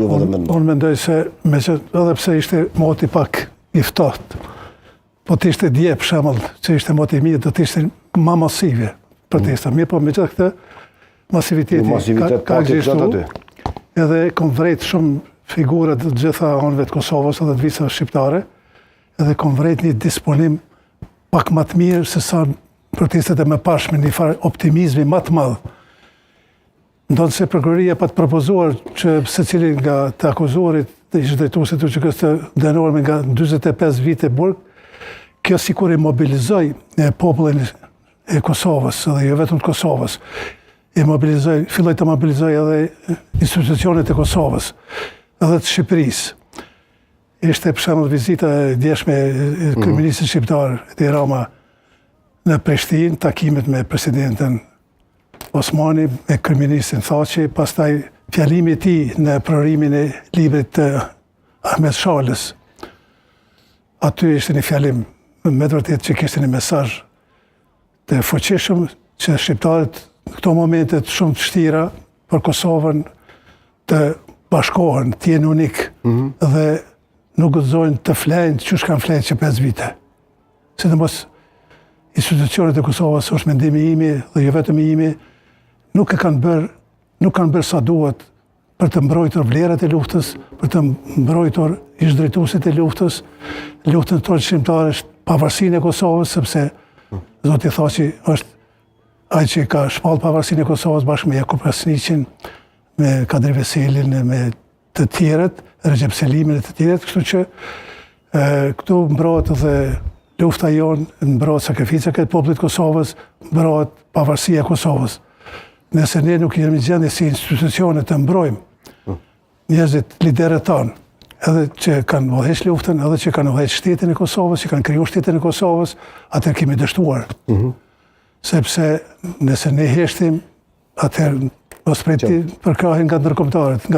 Unë mendoj se, edhe pse ishte moti pak i ftohtë, po të ishte dje, për shembull, që ishte moti i mirë, do të ishte më masive protesta. Mirë, po me gjithë këtë masiviteti ka ekzistuar, edhe kom vrejt shumë figura të gjitha anëve të Kosovës edhe të visave shqiptare, edhe kom vrejt një disponim pak më të mirë se sa protestet e mëparshme, një farë optimizmi më të madh. Ndonë se prokuroria pa të propozuar që secili nga të akuzuarit të ishte drejtuesit që kështë dënuar me nga 45 vite burg, kjo sikur i mobilizoj popullin e Kosovës, edhe jo vetëm të Kosovës, filloj të mobilizoj edhe institucionet e Kosovës, edhe të Shqipërisë. Ishte për shembull vizita e djeshme e kryeministit shqiptar Edi Rama në Prishtinë, takimet me presidenten Osmani, me kryeministin Thaçi, pastaj fjalimi i tij në prorimin e librit të Ahmet Shalës. Aty ishte një fjalim me të vërtetë që kishte një mesazh të fuqishëm që shqiptarët në këto momente shumë të vështira për Kosovën të bashkohen, të jenë unik dhe nuk guxojnë të flejnë çu kanë flejë që 5 vite. Sidomos institucionet e Kosovës, është mendimi imi dhe jo vetëm imi, nuk kanë bërë sa duhet për të mbrojtur vlerat e luftës, për të mbrojtur ish-drejtuesit e luftës, luftën tonë shqiptare, pavarësinë e Kosovës, sepse Zoti Thaçi është ai që ka shpallë pavarësinë e Kosovës bashkë me Jakub Krasniqin, me Kadri Veselin, me të tjerët, Recep Selimin e të tjerët, kështu që këtu mbrohet edhe lufta jonë, mbrohet sakrifica e popullit të Kosovës, mbrohet pavarësia e Kosovës. Nëse ne nuk jemi gjendje si institucione të mbrojmë njerëzit, liderët tanë, edhe që kanë vëdheq luftën, edhe që kanë vëdheq shtetin e Kosovës, që kanë kriju shtetin e Kosovës, atër kemi dështuar. Sepse nëse ne heshtim, atër mos priti përkrahin nga ndërkombëtarët,